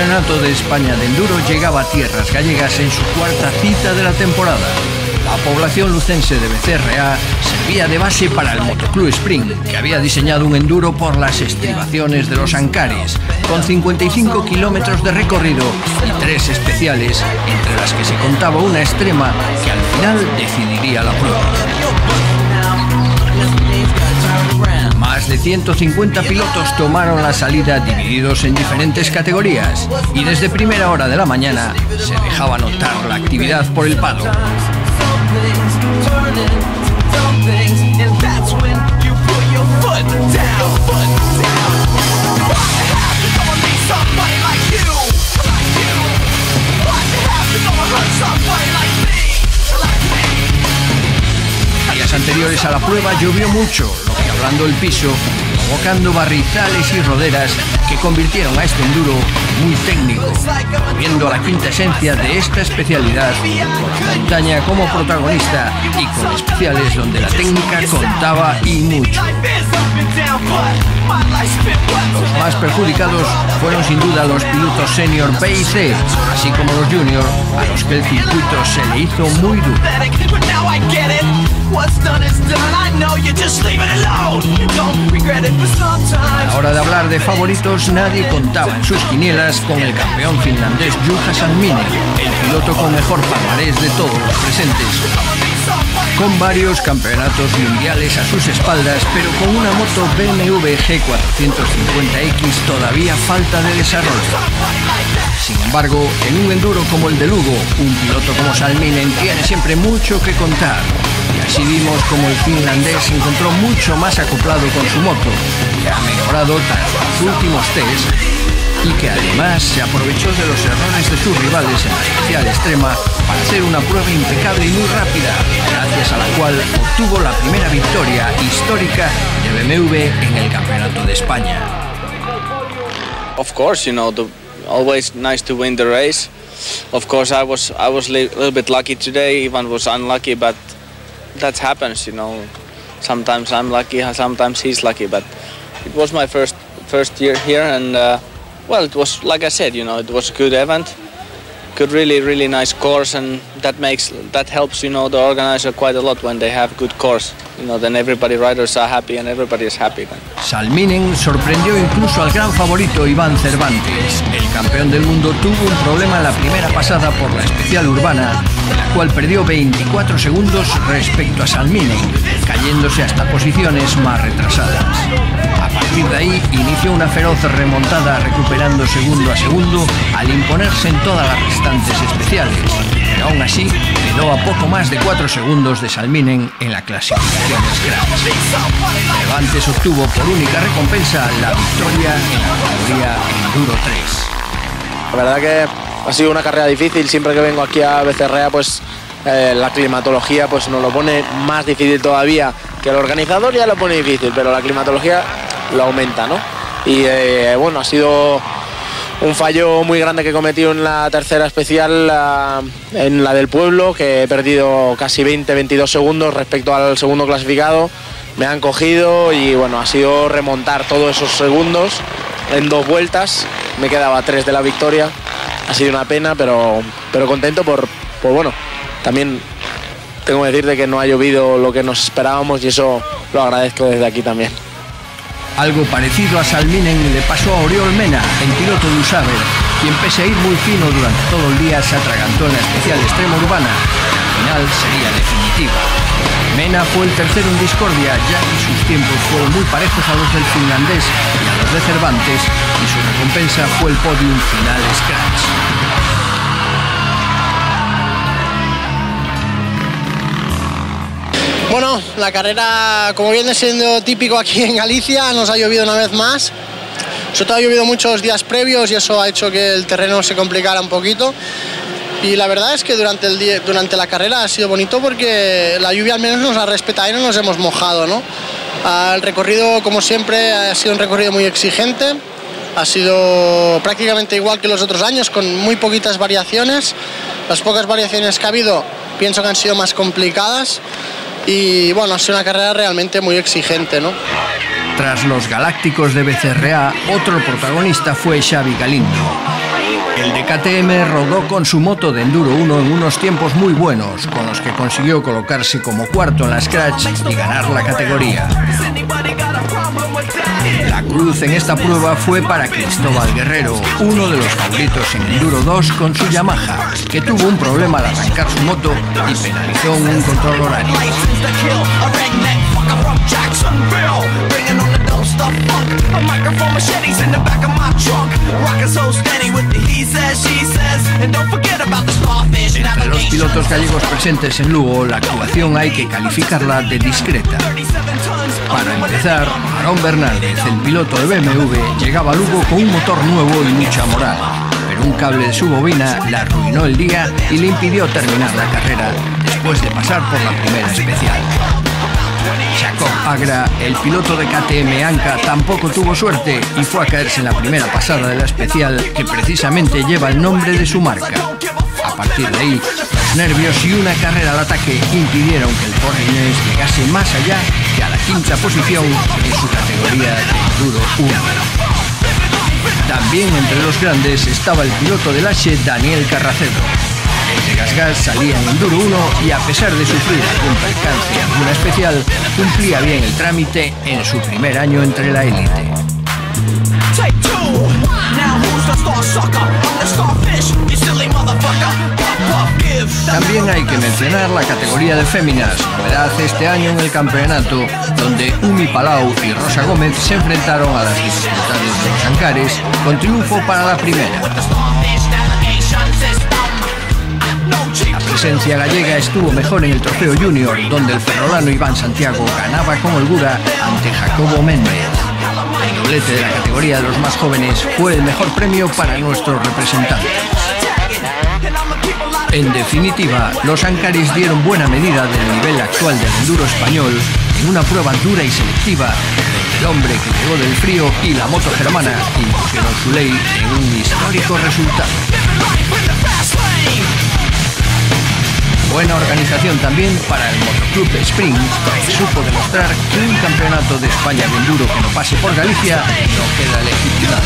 Campeonato de España de Enduro llegaba a tierras gallegas en su cuarta cita de la temporada. La población lucense de Becerreá servía de base para el Motoclub Sprint, que había diseñado un enduro por las estribaciones de los Ancares, con 55 kilómetros de recorrido y 3 especiales, entre las que se contaba una extrema que al final decidiría la prueba. Más de 150 pilotos tomaron la salida divididos en diferentes categorías y desde primera hora de la mañana se dejaba notar la actividad por el paddock. Días anteriores a la prueba llovió mucho, lo que ablando el piso, provocando barrizales y roderas que convirtieron a este enduro muy técnico, viendo la quinta esencia de esta especialidad, con la montaña como protagonista y con especiales donde la técnica contaba y mucho. Los más perjudicados fueron sin duda los pilotos senior B y C, así como los junior, a los que el circuito se le hizo muy duro. A la hora de hablar de favoritos, nadie contaba en sus quinielas con el campeón finlandés Juha Salminen, el piloto con mejor palmarés de todos los presentes, con varios campeonatos mundiales a sus espaldas, pero con una moto BMW G450X todavía falta de desarrollo. Sin embargo, en un enduro como el de Lugo, un piloto como Salminen tiene siempre mucho que contar. Y así vimos como el finlandés se encontró mucho más acoplado con su moto, que ha mejorado tras los últimos test y que además se aprovechó de los errores de sus rivales en la especial extrema para hacer una prueba impecable y muy rápida, gracias a la cual obtuvo la primera victoria histórica de BMW en el Campeonato de España. Of course, always nice to win the race. Of course, I was a little bit lucky today. Ivan was unlucky, but that happens, Sometimes I'm lucky, sometimes he's lucky. But it was my first year here, and well, it was like I said, it was a good event, good, really nice course, and that helps, the organizer quite a lot when they have good course. Then riders are happy and everybody is happy. Salminen sorprendió incluso al gran favorito Iván Cervantes. El campeón del mundo tuvo un problema en la primera pasada por la especial urbana, en la cual perdió 24 segundos respecto a Salminen, cayéndose hasta posiciones más retrasadas. A partir de ahí inició una feroz remontada, recuperando segundo a segundo al imponerse en todas las restantes especiales, pero aún así quedó a poco más de 4 segundos de Salminen en la clasificación Scratch. Cervantes obtuvo por única recompensa la victoria en la categoría Enduro 3. La verdad que ha sido una carrera difícil. Siempre que vengo aquí a Becerreá, pues la climatología pues nos lo pone más difícil todavía, que el organizador ya lo pone difícil, pero la climatología lo aumenta, ¿no? Y bueno, ha sido un fallo muy grande que he cometido en la tercera especial, en la del pueblo, que he perdido casi 22 segundos respecto al segundo clasificado. Me han cogido y bueno, ha sido remontar todos esos segundos en 2 vueltas. Me quedaba 3 de la victoria. Ha sido una pena, pero contento por bueno, también tengo que decirte que no ha llovido lo que nos esperábamos y eso lo agradezco desde aquí también. Algo parecido a Salminen le pasó a Oriol Mena, el piloto de Usaber, quien pese a ir muy fino durante todo el día se atragantó en la especial extrema urbana. Al final sería definitiva. Mena fue el tercero en discordia, ya que sus tiempos fueron muy parejos a los del finlandés y a los de Cervantes, y su recompensa fue el podium final Scratch. Bueno, la carrera, como viene siendo típico aquí en Galicia, nos ha llovido una vez más. Sobre todo ha llovido muchos días previos y eso ha hecho que el terreno se complicara un poquito. Y la verdad es que durante la carrera ha sido bonito porque la lluvia al menos nos ha respetado y no nos hemos mojado, ¿no? El recorrido, como siempre, ha sido un recorrido muy exigente. Ha sido prácticamente igual que los otros años, con muy poquitas variaciones. Las pocas variaciones que ha habido, pienso que han sido más complicadas. Y bueno, ha sido una carrera realmente muy exigente, ¿no? Tras los galácticos de Becerreá, otro protagonista fue Xavi Galindo. El de KTM rodó con su moto de Enduro 1 en unos tiempos muy buenos, con los que consiguió colocarse como cuarto en la Scratch y ganar la categoría. La cruz en esta prueba fue para Cristóbal Guerrero, uno de los favoritos en Enduro 2 con su Yamaha, que tuvo un problema al arrancar su moto y penalizó en un control horario. Entre los pilotos gallegos presentes en Lugo, la actuación hay que calificarla de discreta. Para empezar, Aarón Bernaldez, el piloto de BMW, llegaba a Lugo con un motor nuevo y mucha moral, pero un cable de su bobina le arruinó el día y le impidió terminar la carrera después de pasar por la primera especial. Jacob Agra, el piloto de KTM Anca, tampoco tuvo suerte y fue a caerse en la primera pasada de la especial, que precisamente lleva el nombre de su marca. A partir de ahí, los nervios y una carrera al ataque impidieron que el portugués llegase más allá que a la quinta posición en su categoría de Enduro 1. También entre los grandes estaba el piloto del H, Daniel Carracedo. El de Gasgas salía en Enduro 1 y, a pesar de sufrir algún percance en alguna especial, cumplía bien el trámite en su primer año entre la élite. También hay que mencionar la categoría de féminas, novedad este año en el campeonato, donde Umi Palau y Rosa Gómez se enfrentaron a las dificultades de los Ancares, con triunfo para la primera. La presencia gallega estuvo mejor en el Trofeo Junior, donde el ferrolano Iván Santiago ganaba con holgura ante Jacobo Méndez. El doblete de la categoría de los más jóvenes fue el mejor premio para nuestros representantes. En definitiva, los Ancares dieron buena medida del nivel actual del enduro español en una prueba dura y selectiva, donde el hombre que llegó del frío y la moto germana impusieron su ley en un histórico resultado. Buena organización también para el Motoclub Sprint, que supo demostrar que un campeonato de España de enduro que no pase por Galicia no queda legitimado.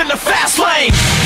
in the fast lane.